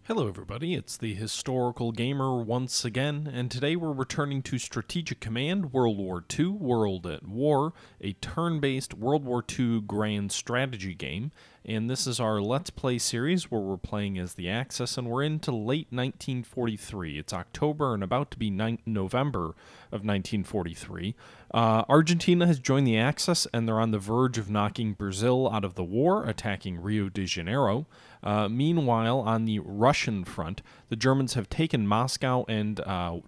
Hello everybody, it's the Historical Gamer once again, and today we're returning to Strategic Command World War II World at War, a turn-based World War II grand strategy game, and this is our Let's Play series where we're playing as the Axis, and we're into late 1943. It's October and about to be November of 1943. Argentina has joined the Axis, and they're on the verge of knocking Brazil out of the war, attacking Rio de Janeiro. Meanwhile, on the Russian front, the Germans have taken Moscow and,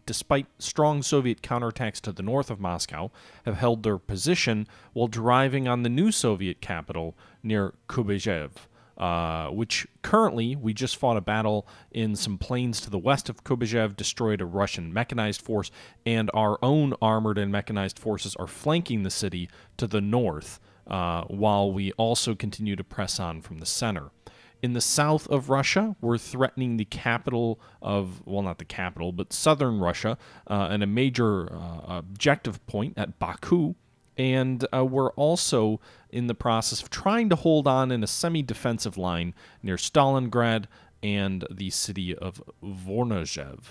despite strong Soviet counterattacks to the north of Moscow, have held their position while driving on the new Soviet capital near Kuybyshev, which currently we just fought a battle in some plains to the west of Kuybyshev, destroyed a Russian mechanized force, and our own armored and mechanized forces are flanking the city to the north, while we also continue to press on from the center. In the south of Russia, we're threatening the capital of, well, not the capital, but southern Russia, and a major objective point at Baku. And we're also in the process of trying to hold on in a semi-defensive line near Stalingrad and the city of Voronezh.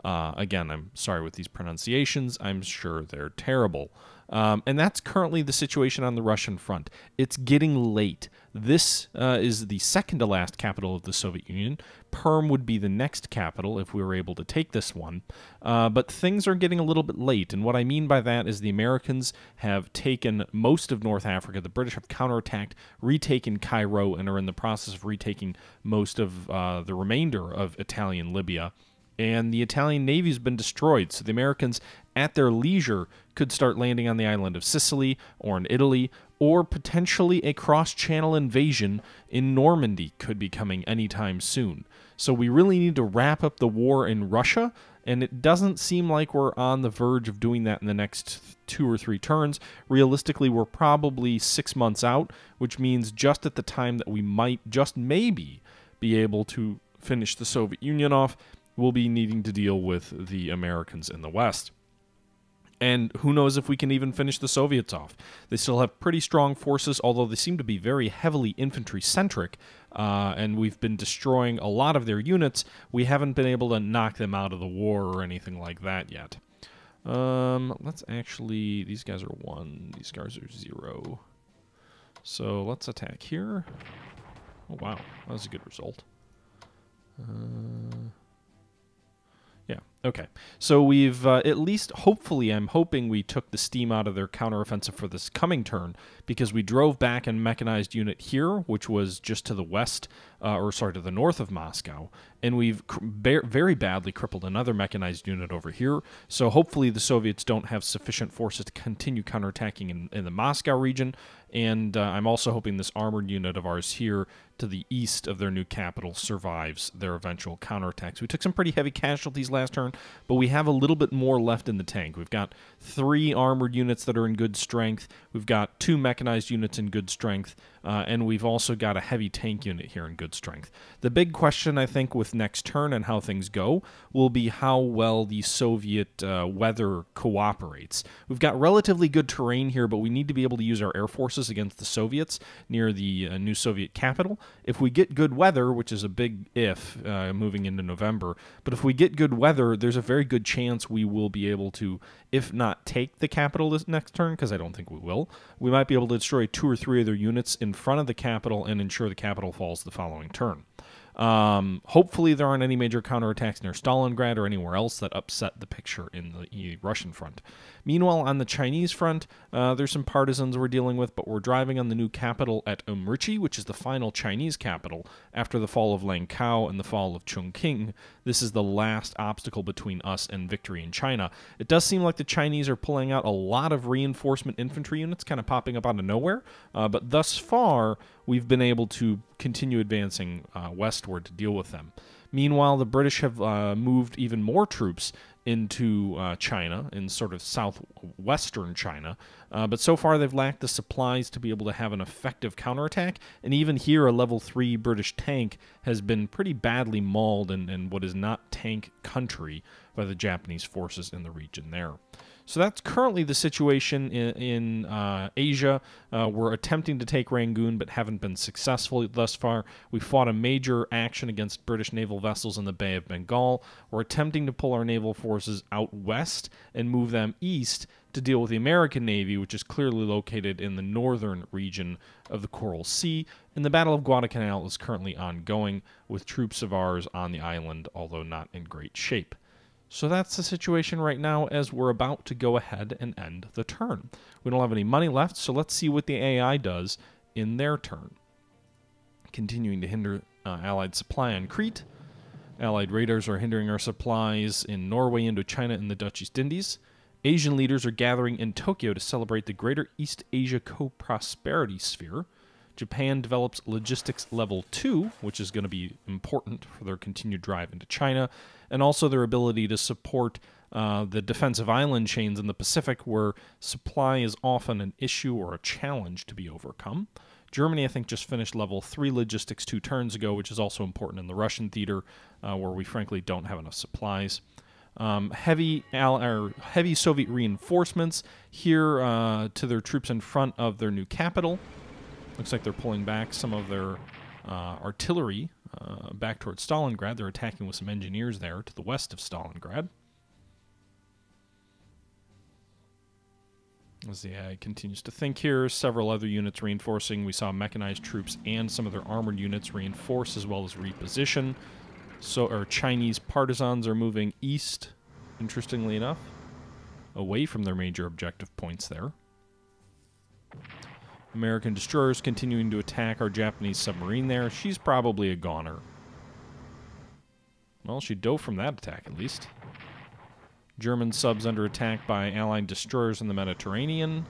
Again, I'm sorry with these pronunciations. I'm sure they're terrible. And that's currently the situation on the Russian front. It's getting late. This is the second to last capital of the Soviet Union. Perm would be the next capital if we were able to take this one. But things are getting a little bit late, and what I mean by that is the Americans have taken most of North Africa. The British have counterattacked, retaken Cairo, and are in the process of retaking most of the remainder of Italian Libya. And the Italian Navy has been destroyed, so the Americans, at their leisure, could start landing on the island of Sicily or in Italy, or potentially a cross-channel invasion in Normandy could be coming anytime soon. So we really need to wrap up the war in Russia, and it doesn't seem like we're on the verge of doing that in the next 2 or 3 turns. Realistically, we're probably 6 months out, which means just at the time that we might just maybe be able to finish the Soviet Union off, we'll be needing to deal with the Americans in the West. And who knows if we can even finish the Soviets off. They still have pretty strong forces, although they seem to be very heavily infantry-centric, and we've been destroying a lot of their units. We haven't been able to knock them out of the war or anything like that yet. Let's actually... These guys are 1. These guys are 0. So let's attack here. Oh, wow. That was a good result. Yeah, okay. So we've, at least, hopefully, I'm hoping we took the steam out of their counteroffensive for this coming turn, because we drove back a mechanized unit here, which was just to the west, to the north of Moscow, and we've very badly crippled another mechanized unit over here, so hopefully the Soviets don't have sufficient forces to continue counterattacking in the Moscow region, and I'm also hoping this armored unit of ours here to the east of their new capital survives their eventual counterattacks. We took some pretty heavy casualties last turn, but we have a little bit more left in the tank. We've got 3 armored units that are in good strength. We've got 2 mechanized units in good strength, and we've also got a heavy tank unit here in good strength. The big question, I think, with next turn and how things go will be how well the Soviet weather cooperates. We've got relatively good terrain here, but we need to be able to use our air forces against the Soviets near the new Soviet capital. If we get good weather, which is a big if moving into November, but if we get good weather, there's a very good chance we will be able to, if not take the capital this next turn, because I don't think we will, we might be able to destroy 2 or 3 of their units in front of the capital and ensure the capital falls the following turn. Hopefully there aren't any major counterattacks near Stalingrad or anywhere else that upset the picture in the Russian front. Meanwhile, on the Chinese front, there's some partisans we're dealing with, but we're driving on the new capital at Umrichi, which is the final Chinese capital after the fall of Langkao and the fall of Chongqing. This is the last obstacle between us and victory in China. It does seem like the Chinese are pulling out a lot of reinforcement infantry units kind of popping up out of nowhere, but thus far we've been able to continue advancing westward to deal with them. Meanwhile, the British have moved even more troops into China, in sort of southwestern China, but so far they've lacked the supplies to be able to have an effective counterattack, and even here a level 3 British tank has been pretty badly mauled in what is not tank country by the Japanese forces in the region there. So that's currently the situation in Asia. We're attempting to take Rangoon, but haven't been successful thus far. We fought a major action against British naval vessels in the Bay of Bengal. We're attempting to pull our naval forces out west and move them east to deal with the American Navy, which is clearly located in the northern region of the Coral Sea. And the Battle of Guadalcanal is currently ongoing, with troops of ours on the island, although not in great shape. So that's the situation right now as we're about to go ahead and end the turn. We don't have any money left, so let's see what the AI does in their turn. Continuing to hinder Allied supply on Crete. Allied raiders are hindering our supplies in Norway, Indochina, and the Dutch East Indies. Asian leaders are gathering in Tokyo to celebrate the Greater East Asia Co-Prosperity Sphere. Japan develops Logistics Level 2, which is going to be important for their continued drive into China, and also their ability to support the defensive island chains in the Pacific, where supply is often an issue or a challenge to be overcome. Germany, I think, just finished Level 3 Logistics 2 turns ago, which is also important in the Russian theater, where we frankly don't have enough supplies. Heavy Soviet reinforcements here to their troops in front of their new capital. Looks like they're pulling back some of their artillery back towards Stalingrad. They're attacking with some engineers there to the west of Stalingrad. As the AI continues to think here, several other units reinforcing. We saw mechanized troops and some of their armored units reinforce as well as reposition. So our Chinese partisans are moving east, interestingly enough, away from their major objective points there. American destroyers continuing to attack our Japanese submarine there. She's probably a goner. Well, she dove from that attack, at least. German subs under attack by Allied destroyers in the Mediterranean.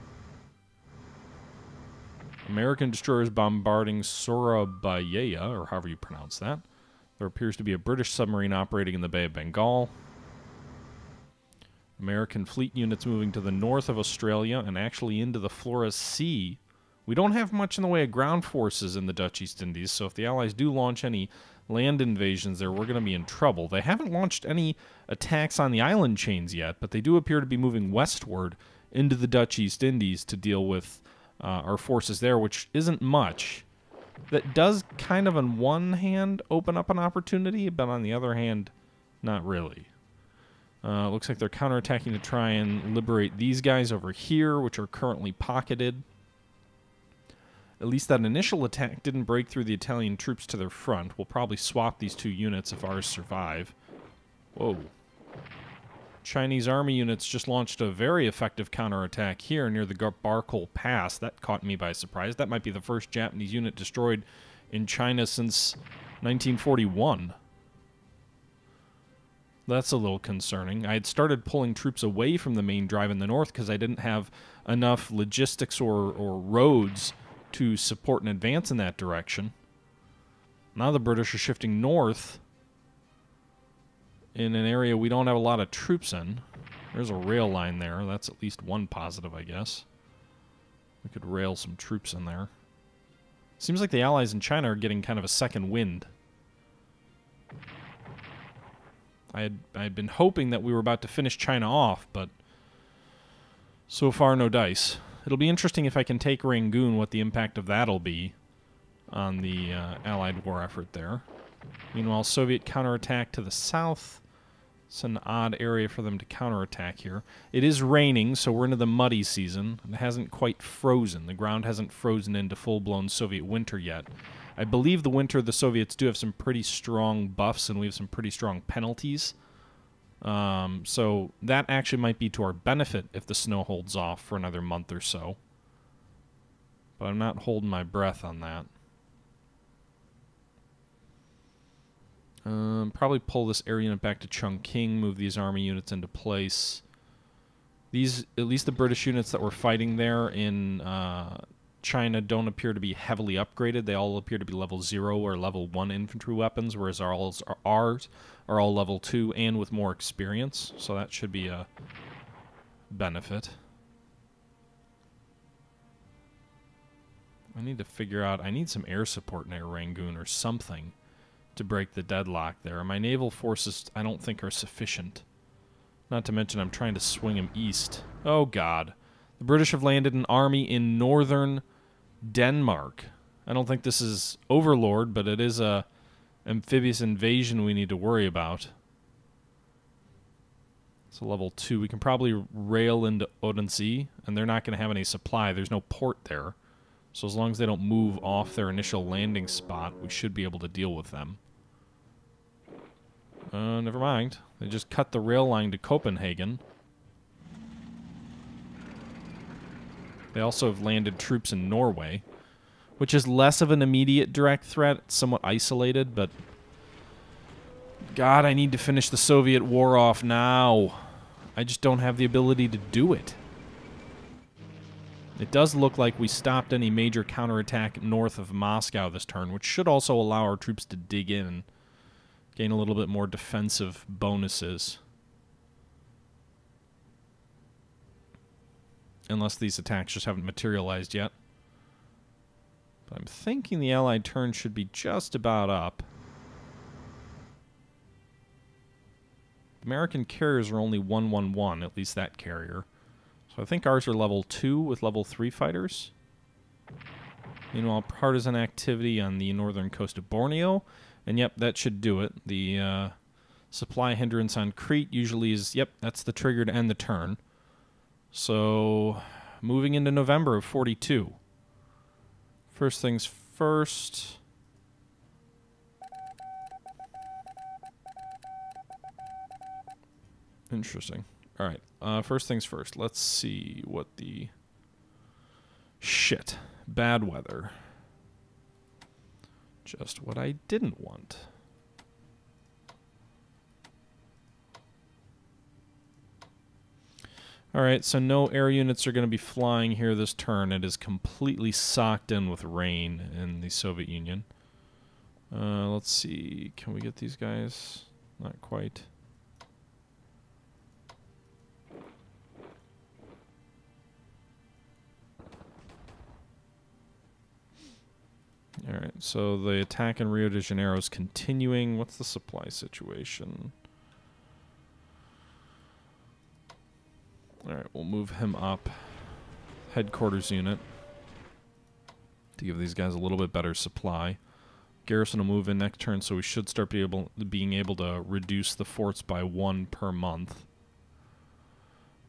American destroyers bombarding Surabaya, or however you pronounce that. There appears to be a British submarine operating in the Bay of Bengal. American fleet units moving to the north of Australia and actually into the Flores Sea. We don't have much in the way of ground forces in the Dutch East Indies, so if the Allies do launch any land invasions there, we're going to be in trouble. They haven't launched any attacks on the island chains yet, but they do appear to be moving westward into the Dutch East Indies to deal with our forces there, which isn't much. That does kind of on one hand open up an opportunity, but on the other hand, not really. Looks like they're counterattacking to try and liberate these guys over here, which are currently pocketed. At least that initial attack didn't break through the Italian troops to their front. We'll probably swap these two units if ours survive. Whoa. Chinese army units just launched a very effective counterattack here near the Barkol Pass. That caught me by surprise. That might be the first Japanese unit destroyed in China since 1941. That's a little concerning. I had started pulling troops away from the main drive in the north because I didn't have enough logistics or roads to support an advance in that direction. Now the British are shifting north in an area we don't have a lot of troops in. There's a rail line there. That's at least one positive, I guess. We could rail some troops in there. Seems like the Allies in China are getting kind of a second wind. I had been hoping that we were about to finish China off, but so far no dice. It'll be interesting if I can take Rangoon, what the impact of that'll be on the Allied war effort there. Meanwhile, Soviet counterattack to the south. It's an odd area for them to counterattack here. It is raining, so we're into the muddy season. It hasn't quite frozen. The ground hasn't frozen into full-blown Soviet winter yet. I believe the winter the Soviets do have some pretty strong buffs, and we have some pretty strong penalties. So that actually might be to our benefit if the snow holds off for another month or so. But I'm not holding my breath on that. Probably pull this air unit back to Chongqing, move these army units into place. These, at least the British units that were fighting there in China, don't appear to be heavily upgraded. They all appear to be level 0 or level 1 infantry weapons, whereas ours are all level 2 and with more experience, so that should be a benefit. I need to figure out, I need some air support near Rangoon or something to break the deadlock there. My naval forces, I don't think, are sufficient. Not to mention I'm trying to swing him east. Oh, God. The British have landed an army in northern Denmark. I don't think this is Overlord, but it is a amphibious invasion we need to worry about. It's a level 2. We can probably rail into Odense, and they're not going to have any supply. There's no port there. So as long as they don't move off their initial landing spot, we should be able to deal with them. Never mind. They just cut the rail line to Copenhagen. They also have landed troops in Norway, which is less of an immediate direct threat. It's somewhat isolated, but God, I need to finish the Soviet war off now. I just don't have the ability to do it. It does look like we stopped any major counterattack north of Moscow this turn, which should also allow our troops to dig in and gain a little bit more defensive bonuses. Unless these attacks just haven't materialized yet. But I'm thinking the Allied turn should be just about up. American carriers are only 111, at least that carrier. So I think ours are level 2 with level 3 fighters. Meanwhile, partisan activity on the northern coast of Borneo. And yep, that should do it. The supply hindrance on Crete usually is, yep, that's the trigger to end the turn. So, moving into November of 42. First things first. Interesting. All right. First things first. Let's see what the... Shit. Bad weather. Just what I didn't want. Alright, so no air units are going to be flying here this turn. It is completely socked in with rain in the Soviet Union. Let's see. Can we get these guys? Not quite. Alright, so the attack in Rio de Janeiro is continuing. What's the supply situation? Alright, we'll move him up. Headquarters unit. To give these guys a little bit better supply. Garrison will move in next turn, so we should start being able to reduce the forts by 1 per month.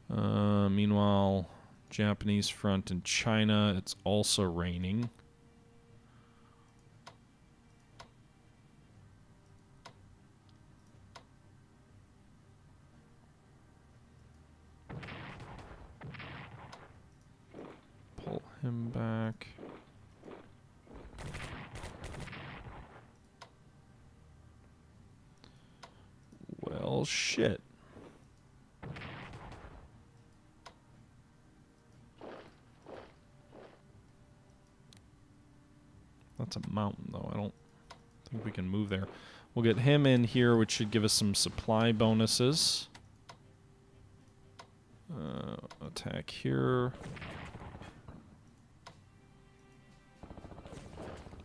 Meanwhile, Japanese front in China, it's also raining. Pull him back. Well, shit. That's a mountain, though. I don't think we can move there. We'll get him in here, which should give us some supply bonuses. Attack here.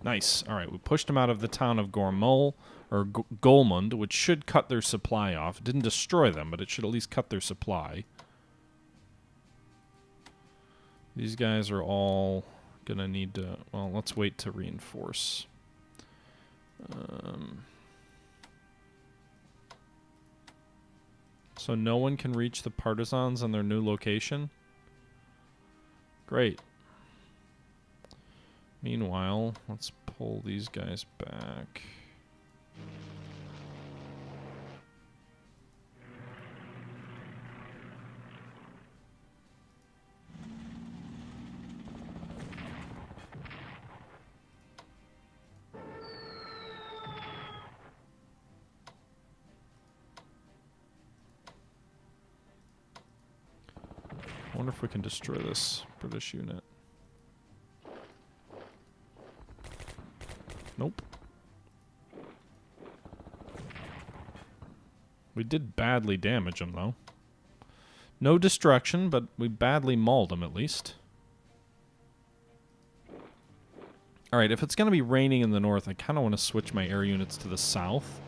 Nice. All right, we pushed him out of the town of Gormul, or Golmund, which should cut their supply off. It didn't destroy them, but it should at least cut their supply. These guys are all gonna need to... Well, let's wait to reinforce. So no one can reach the partisans on their new location? Great. Meanwhile, let's pull these guys back. I wonder if we can destroy this British unit. Nope. We did badly damage him, though. No destruction, but we badly mauled him, at least. Alright, if it's going to be raining in the north, I kind of want to switch my air units to the south,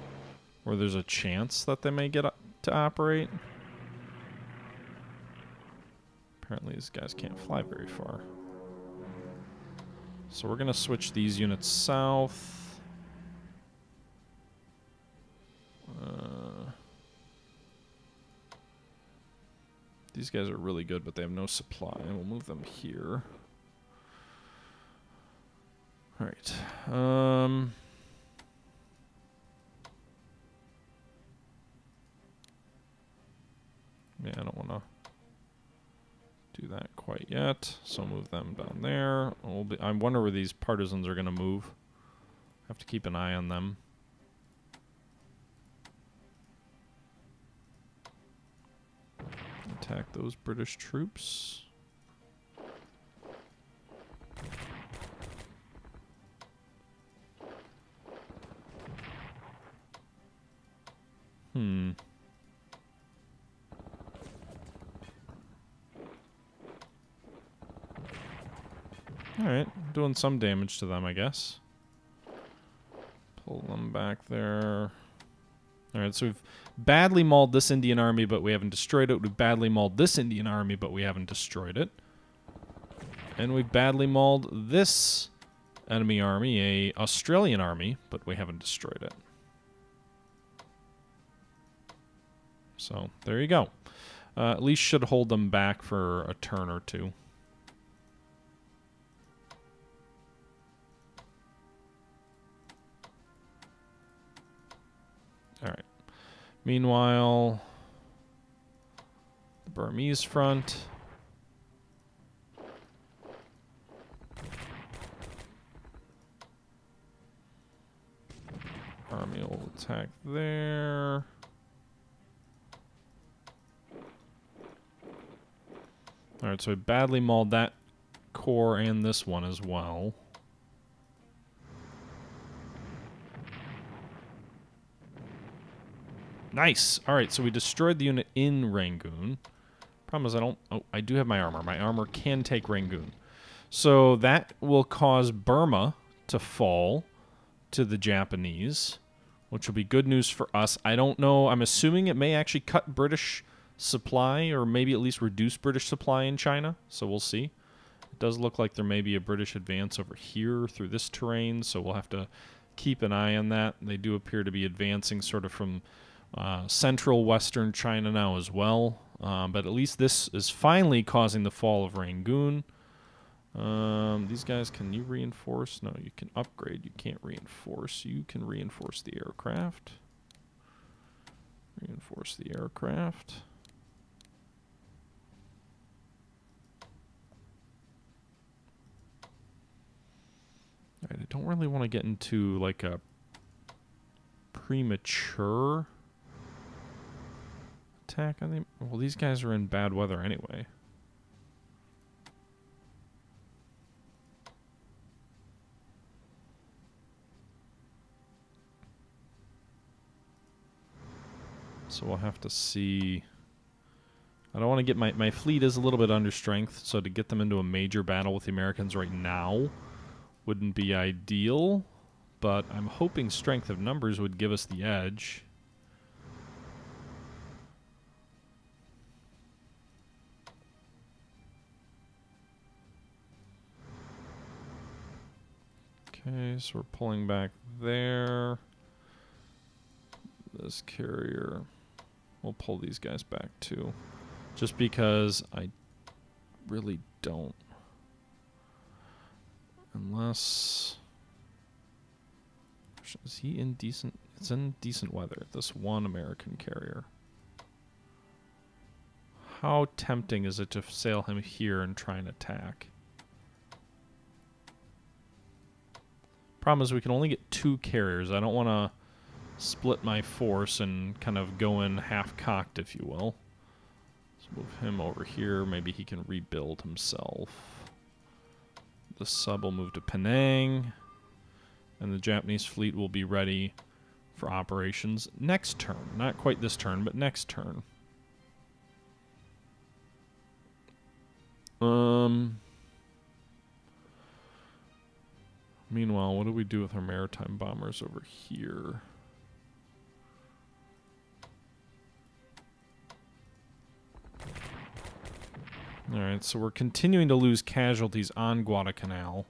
where there's a chance that they may get to operate. Apparently these guys can't fly very far. So we're going to switch these units south. These guys are really good, but they have no supply. We'll move them here. Alright. Yeah, I don't want to do that quite yet, so move them down there. I wonder where these partisans are going to move. Have to keep an eye on them. Attack those British troops. Alright, doing some damage to them, I guess. Pull them back there. Alright, so we've badly mauled this Indian army, but we haven't destroyed it. We've badly mauled this Indian army, but we haven't destroyed it. And we've badly mauled this enemy army, a Australian army, but we haven't destroyed it. So, there you go. At least should hold them back for a turn or two. Alright. Meanwhile, the Burmese front. Army will attack there. Alright, so we badly mauled that corps and this one as well. Nice! Alright, so we destroyed the unit in Rangoon. Problem is I don't... Oh, I do have my armor. My armor can take Rangoon. So that will cause Burma to fall to the Japanese, which will be good news for us. I don't know. I'm assuming it may actually cut British supply, or maybe at least reduce British supply in China. So we'll see. It does look like there may be a British advance over here through this terrain, so we'll have to keep an eye on that. They do appear to be advancing sort of from central western China now as well. But at least this is finally causing the fall of Rangoon. These guys, can you reinforce? No, you can upgrade. You can't reinforce. You can reinforce the aircraft. Reinforce the aircraft. Alright, I don't really want to get into like a premature attack on them. Well, these guys are in bad weather anyway. So we'll have to see. I don't want to get my fleet is a little bit under strength, so to get them into a major battle with the Americans right now wouldn't be ideal, but I'm hoping strength of numbers would give us the edge. Okay, so we're pulling back there. This carrier, we'll pull these guys back too, just because I really don't. Unless, is he in decent? It's in decent weather. This one American carrier. How tempting is it to sail him here and try and attack? Problem is we can only get 2 carriers. I don't want to split my force and kind of go in half-cocked, if you will. Let's move him over here. Maybe he can rebuild himself. The sub will move to Penang, and the Japanese fleet will be ready for operations next turn. Not quite this turn, but next turn. Meanwhile, what do we do with our maritime bombers over here? Alright, so we're continuing to lose casualties on Guadalcanal.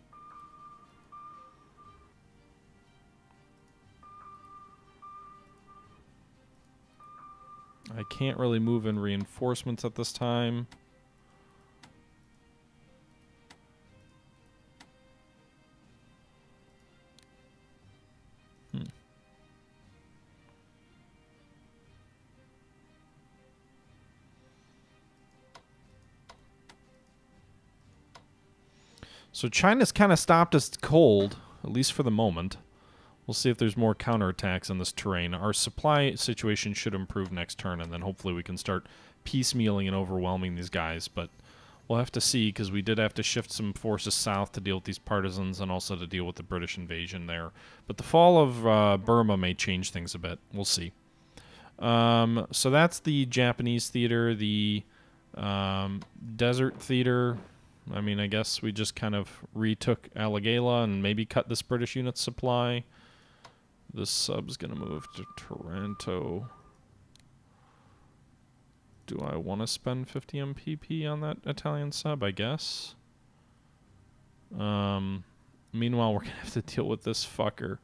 I can't really move in reinforcements at this time. So China's kind of stopped us cold, at least for the moment. We'll see if there's more counterattacks in this terrain. Our supply situation should improve next turn, and then hopefully we can start piecemealing and overwhelming these guys. But we'll have to see, because we did have to shift some forces south to deal with these partisans and also to deal with the British invasion there. But the fall of Burma may change things a bit. We'll see. So that's the Japanese theater, the desert theater. I mean, I guess we just kind of retook Alagala and maybe cut this British unit's supply. This sub's going to move to Taranto. Do I want to spend 50 MPP on that Italian sub? I guess. Meanwhile, we're going to have to deal with this fucker.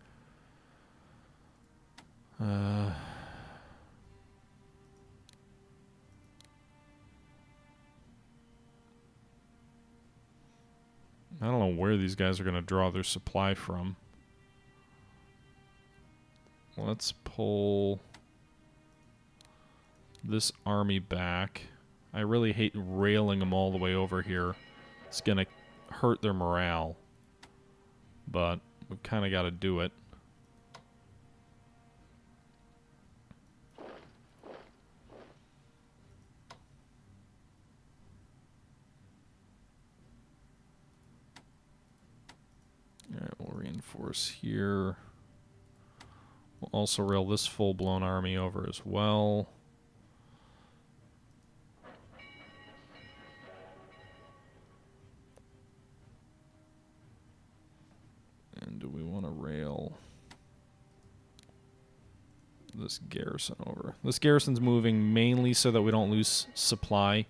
I don't know where these guys are going to draw their supply from. Let's pull this army back. I really hate railing them all the way over here. It's going to hurt their morale. But we've kind of got to do it. Alright, we'll reinforce here. We'll also rail this full-blown army over as well. And do we want to rail this garrison over? This garrison's moving mainly so that we don't lose supply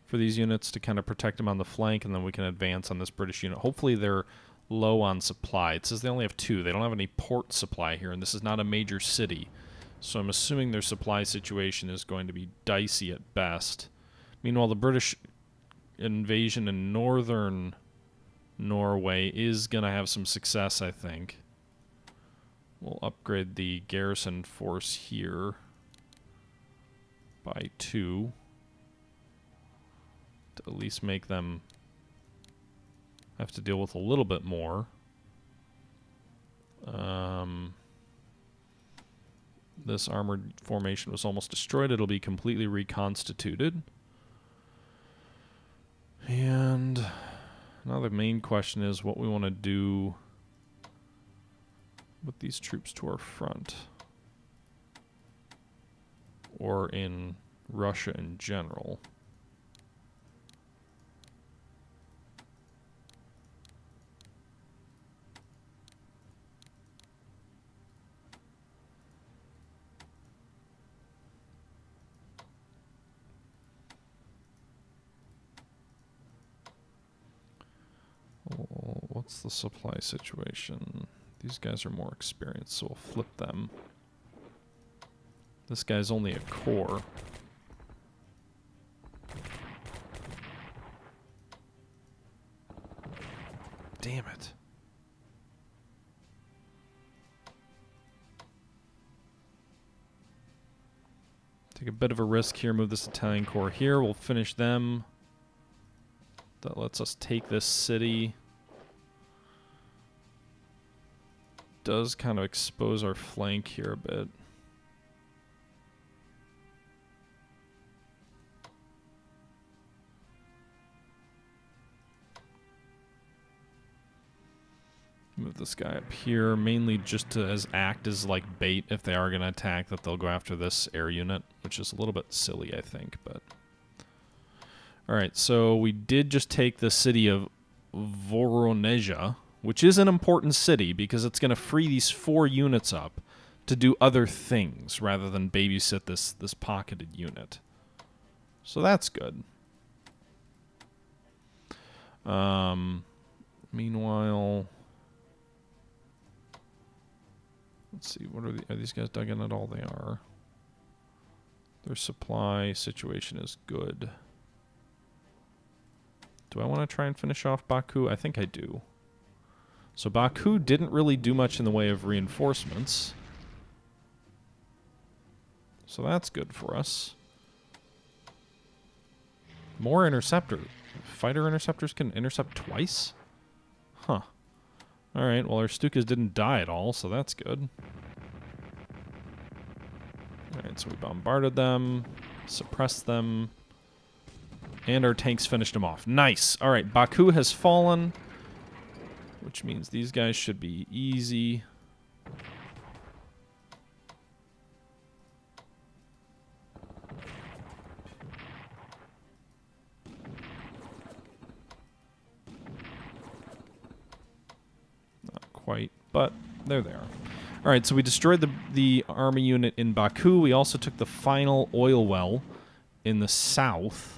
for these units to kind of protect them on the flank, and then we can advance on this British unit. Hopefully they're low on supply. It says they only have 2. They don't have any port supply here, and this is not a major city. So I'm assuming their supply situation is going to be dicey at best. Meanwhile, the British invasion in northern Norway is going to have some success, I think. We'll upgrade the garrison force here by 2 to at least make them have to deal with a little bit more. This armored formation was almost destroyed. It'll be completely reconstituted. And now the main question is what we want to do with these troops to our front. Or in Russia in general. What's the supply situation? These guys are more experienced, so we'll flip them. This guy's only a corps. Damn it. Take a bit of a risk here, move this Italian corps here. We'll finish them. That lets us take this city. Does kind of expose our flank here a bit. Move this guy up here, mainly just to act as like bait if they are going to attack, that they'll go after this air unit, which is a little bit silly, I think, but... Alright, so we did just take the city of Voronezha, which is an important city because it's going to free these 4 units up to do other things rather than babysit this pocketed unit. So that's good. Meanwhile, let's see. What are these guys dug in at all? They are. Their supply situation is good. Do I want to try and finish off Baku? I think I do. So Baku didn't really do much in the way of reinforcements. So that's good for us. More interceptor. Fighter interceptors can intercept twice? Huh. Alright, well our Stukas didn't die at all, so that's good. Alright, so we bombarded them, suppressed them, and our tanks finished them off. Nice! Alright, Baku has fallen, which means these guys should be easy. Not quite, but they're there. Alright, so we destroyed the army unit in Baku. We also took the final oil well in the south.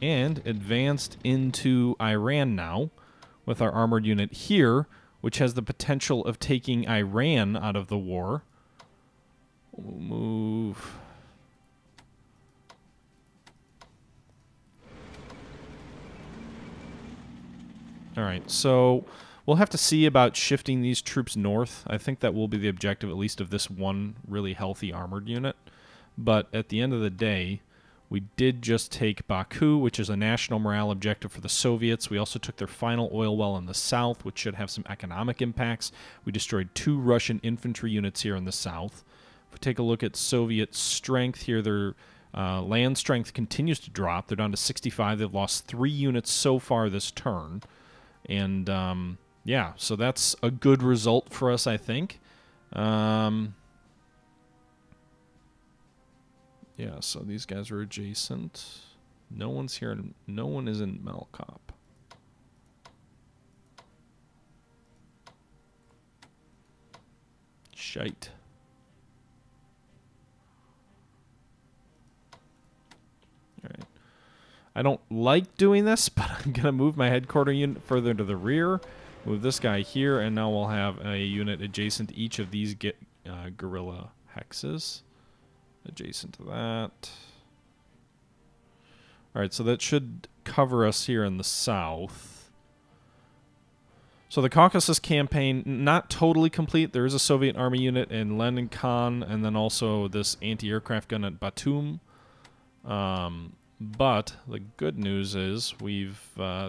And advanced into Iran now with our armored unit here, which has the potential of taking Iran out of the war. We'll move. Alright, so we'll have to see about shifting these troops north. I think that will be the objective, at least of this one really healthy armored unit. But at the end of the day, we did just take Baku, which is a national morale objective for the Soviets. We also took their final oil well in the south, which should have some economic impacts. We destroyed 2 Russian infantry units here in the south. If we take a look at Soviet strength here, their land strength continues to drop. They're down to 65. They've lost 3 units so far this turn. And, yeah, so that's a good result for us, I think. Yeah, so these guys are adjacent. No one's here. No one is in Melkop. Shite. Alright. I don't like doing this, but I'm going to move my headquarters unit further to the rear. Move this guy here, and now we'll have a unit adjacent to each of these guerrilla hexes. Adjacent to that. Alright, so that should cover us here in the south. So the Caucasus campaign, not totally complete. There is a Soviet army unit in Lenin Khan, and then also this anti-aircraft gun at Batum. But the good news is we've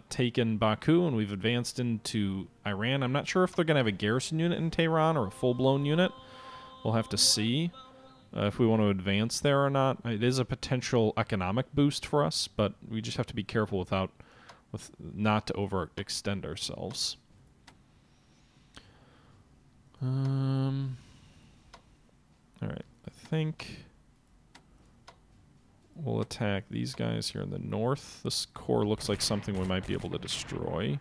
taken Baku and we've advanced into Iran. I'm not sure if they're going to have a garrison unit in Tehran or a full-blown unit. We'll have to see. If we want to advance there or not. It is a potential economic boost for us, but we just have to be careful with not to overextend ourselves. Alright, I think we'll attack these guys here in the north. This core looks like something we might be able to destroy.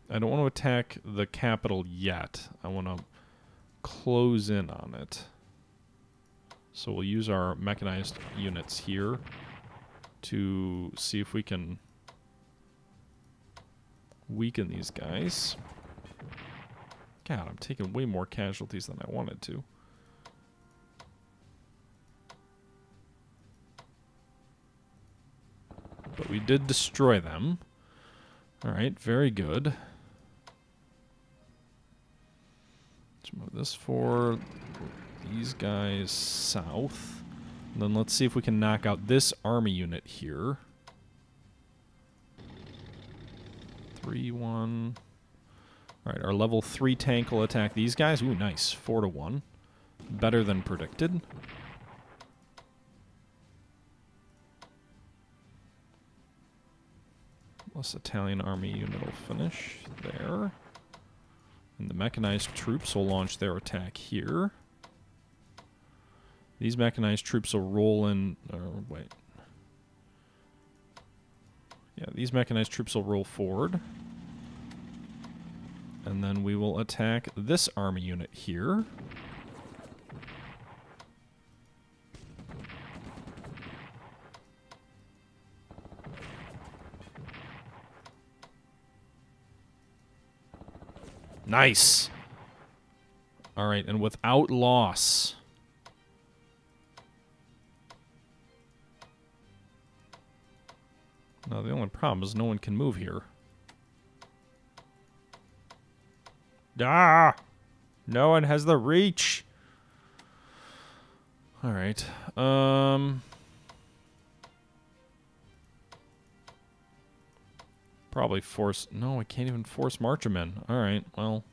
I don't want to attack the capital yet. I want to close in on it. So we'll use our mechanized units here to see if we can weaken these guys. God, I'm taking way more casualties than I wanted to. But we did destroy them. Alright, very good. Let's move this forward. These guys south. And then let's see if we can knock out this army unit here. 3-1. Alright, our level 3 tank will attack these guys. Ooh, nice. 4-1. Better than predicted. This Italian army unit will finish there. And the mechanized troops will launch their attack here. These mechanized troops will roll in... wait. Yeah, these mechanized troops will roll forward. And then we will attack this army unit here. Nice. All right, and without loss. No, the only problem is no one can move here. Ah! No one has the reach. All right. Probably force... No, I can't even force march them in. All right, well...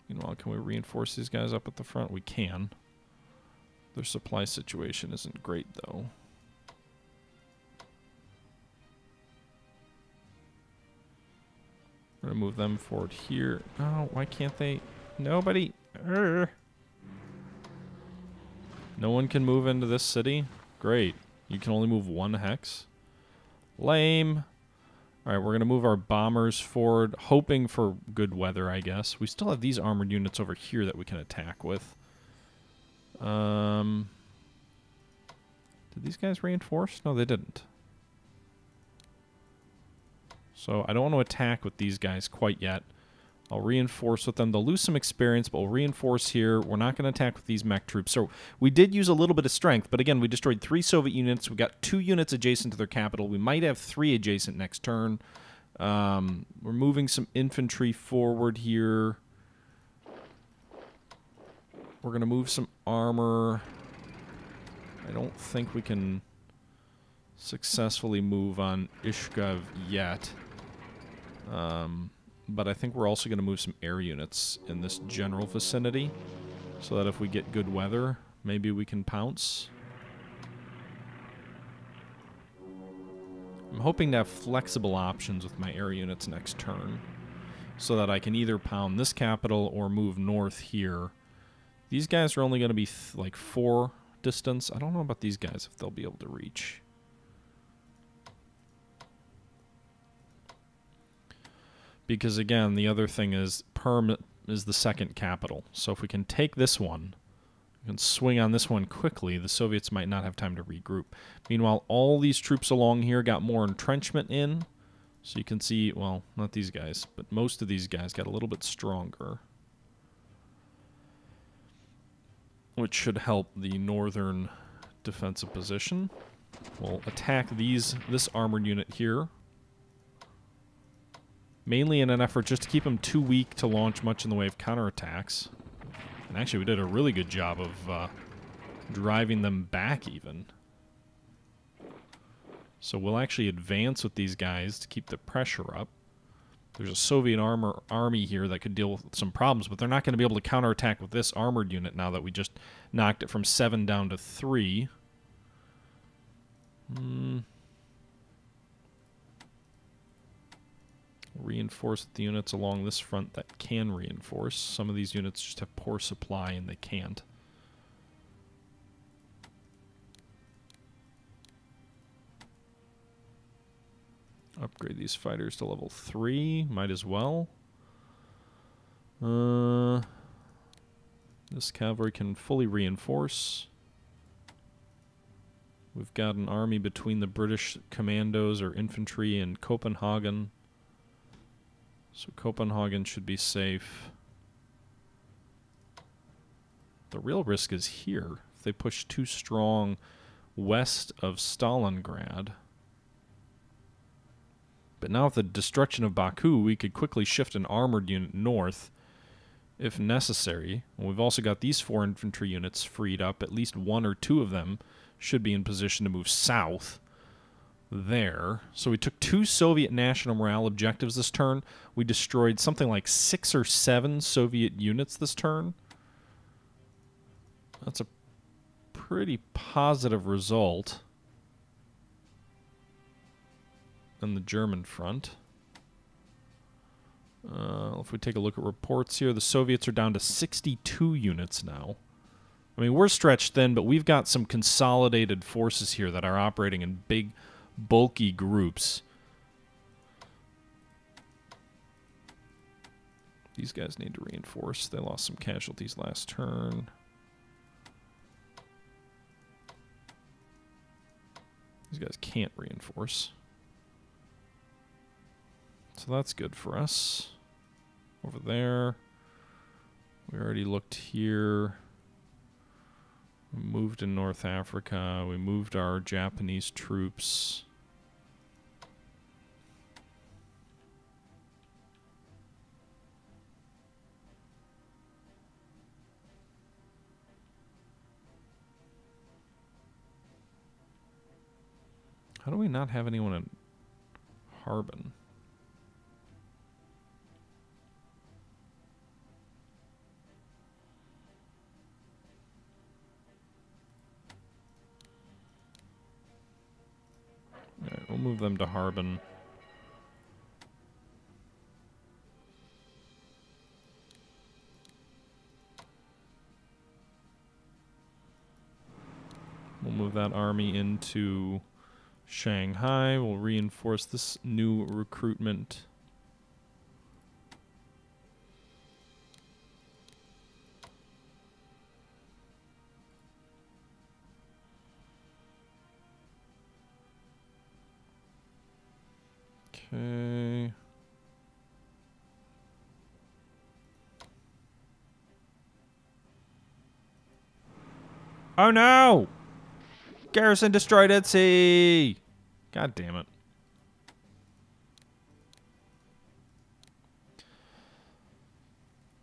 Meanwhile, can we reinforce these guys up at the front? We can. Their supply situation isn't great, though. We're going to move them forward here. Oh, why can't they? Nobody. No one can move into this city? Great. You can only move one hex? Lame. Alright, we're going to move our bombers forward, hoping for good weather, I guess. We still have these armored units over here that we can attack with. Did these guys reinforce? No, they didn't. So I don't want to attack with these guys quite yet. I'll reinforce with them. They'll lose some experience, but we'll reinforce here. We're not going to attack with these mech troops. So we did use a little bit of strength, but again, we destroyed 3 Soviet units. We got 2 units adjacent to their capital. We might have 3 adjacent next turn. We're moving some infantry forward here. We're going to move some armor. I don't think we can successfully move on Ishkov yet. But I think we're also going to move some air units in this general vicinity so that if we get good weather, maybe we can pounce. I'm hoping to have flexible options with my air units next turn so that I can either pound this capital or move north here. These guys are only going to be like 4 distance. I don't know about these guys if they'll be able to reach. Because, again, the other thing is Perm is the second capital. So if we can take this one, we can swing on this one quickly, the Soviets might not have time to regroup. Meanwhile, all these troops along here got more entrenchment in. So you can see, well, not these guys, but most of these guys got a little bit stronger. Which should help the northern defensive position. We'll attack this armored unit here. Mainly in an effort just to keep them too weak to launch much in the way of counterattacks. And actually, we did a really good job of driving them back, even. So we'll actually advance with these guys to keep the pressure up. There's a Soviet army here that could deal with some problems, but they're not going to be able to counterattack with this armored unit now that we just knocked it from 7 down to 3. Reinforce the units along this front that can reinforce. Some of these units just have poor supply and they can't. Upgrade these fighters to level 3. Might as well. This cavalry can fully reinforce. We've got an army between the British commandos or infantry and Copenhagen. So Copenhagen should be safe. The real risk is here. If they push too strong west of Stalingrad. But now with the destruction of Baku, we could quickly shift an armored unit north if necessary. And we've also got these 4 infantry units freed up. At least 1 or 2 of them should be in position to move south. There. So we took 2 Soviet national morale objectives this turn. We destroyed something like 6 or 7 Soviet units this turn. That's a pretty positive result on the German front. If we take a look at reports here, the Soviets are down to 62 units now. I mean, we're stretched thin, but we've got some consolidated forces here that are operating in big, bulky groups. These guys need to reinforce. They lost some casualties last turn. These guys can't reinforce. So that's good for us. Over there. We already looked here. We moved in North Africa. We moved our Japanese troops. How do we not have anyone in Harbin? Alright, we'll move them to Harbin. We'll move that army into Shanghai. We'll reinforce this new recruitment. Okay. Oh no! Garrison destroyed at sea! God damn it.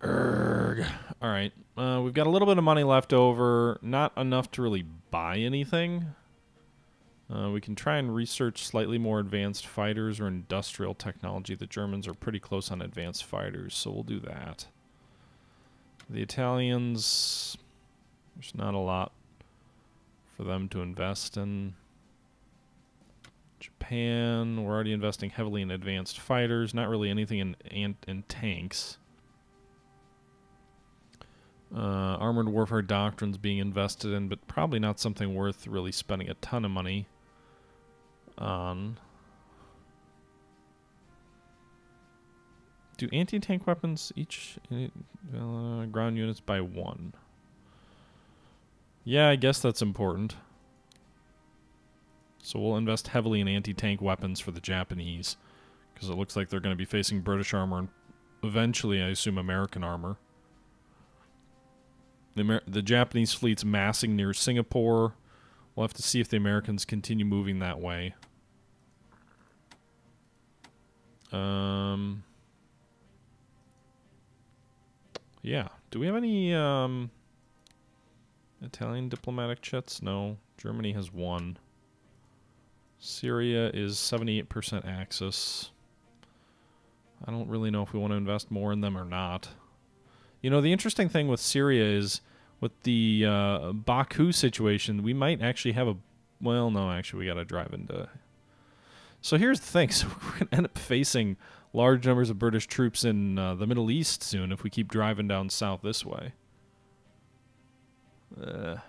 Urgh. Alright. We've got a little bit of money left over. Not enough to really buy anything. We can try and research slightly more advanced fighters or industrial technology. The Germans are pretty close on advanced fighters, so we'll do that. The Italians, there's not a lot for them to invest in. Japan, we're already investing heavily in advanced fighters, not really anything in tanks. Armored warfare doctrines being invested in, but probably not something worth really spending a ton of money on. Do anti-tank weapons each ground units by 1? Yeah, I guess that's important. So we'll invest heavily in anti-tank weapons for the Japanese, because it looks like they're going to be facing British armor and eventually, I assume, American armor. The Japanese fleet's massing near Singapore. We'll have to see if the Americans continue moving that way. Yeah. Do we have any Italian diplomatic chits? No. Germany has 1. Syria is 78% Axis. I don't really know if we want to invest more in them or not. You know, the interesting thing with Syria is with the Baku situation, we might actually have a... Well, no, actually, we got to drive into... So here's the thing. So we're going to end up facing large numbers of British troops in the Middle East soon if we keep driving down south this way. We'll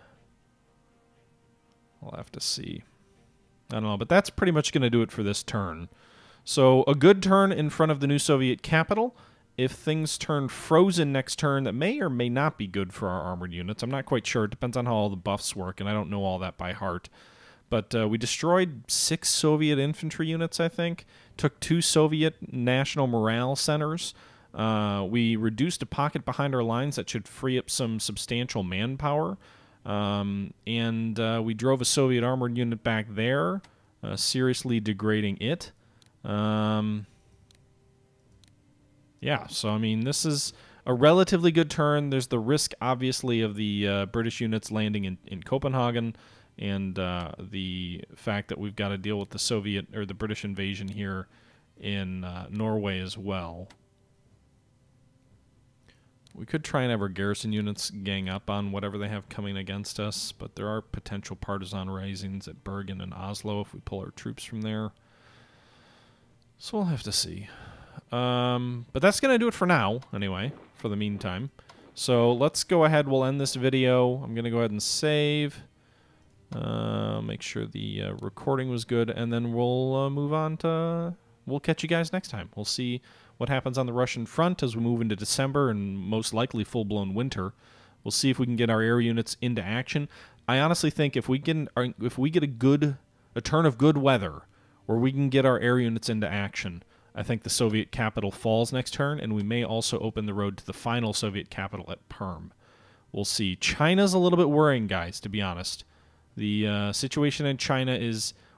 have to see. I don't know, but that's pretty much going to do it for this turn. So a good turn in front of the new Soviet capital. If things turn frozen next turn, that may or may not be good for our armored units. I'm not quite sure. It depends on how all the buffs work, and I don't know all that by heart. But we destroyed 6 Soviet infantry units, I think. Took 2 Soviet national morale centers. We reduced a pocket behind our lines that should free up some substantial manpower. And we drove a Soviet armored unit back there, seriously degrading it. Yeah, so I mean, this is a relatively good turn. There's the risk, obviously, of the British units landing in Copenhagen, and the fact that we've got to deal with the Soviet or the British invasion here in Norway as well. We could try and have our garrison units gang up on whatever they have coming against us, but there are potential partisan risings at Bergen and Oslo if we pull our troops from there. So we'll have to see. But that's going to do it for now, anyway, for the meantime. So let's go ahead. We'll end this video. I'm going to go ahead and save. Make sure the recording was good, and then we'll move on to we'll catch you guys next time. We'll see what happens on the Russian front as we move into December and most likely full-blown winter. We'll see if we can get our air units into action. I honestly think if we get a turn of good weather where we can get our air units into action, I think the Soviet capital falls next turn, and we may also open the road to the final Soviet capital at Perm. We'll see. China's a little bit worrying, guys, to be honest. The situation in China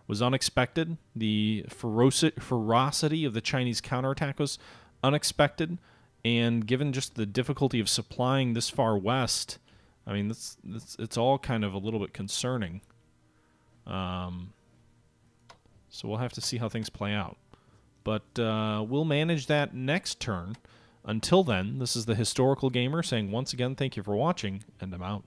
was unexpected. The ferocity of the Chinese counterattack was unexpected, and given just the difficulty of supplying this far west, I mean, it's all kind of a little bit concerning. So we'll have to see how things play out. But we'll manage that next turn. Until then, this is the Historical Gamer saying once again, thank you for watching, and I'm out.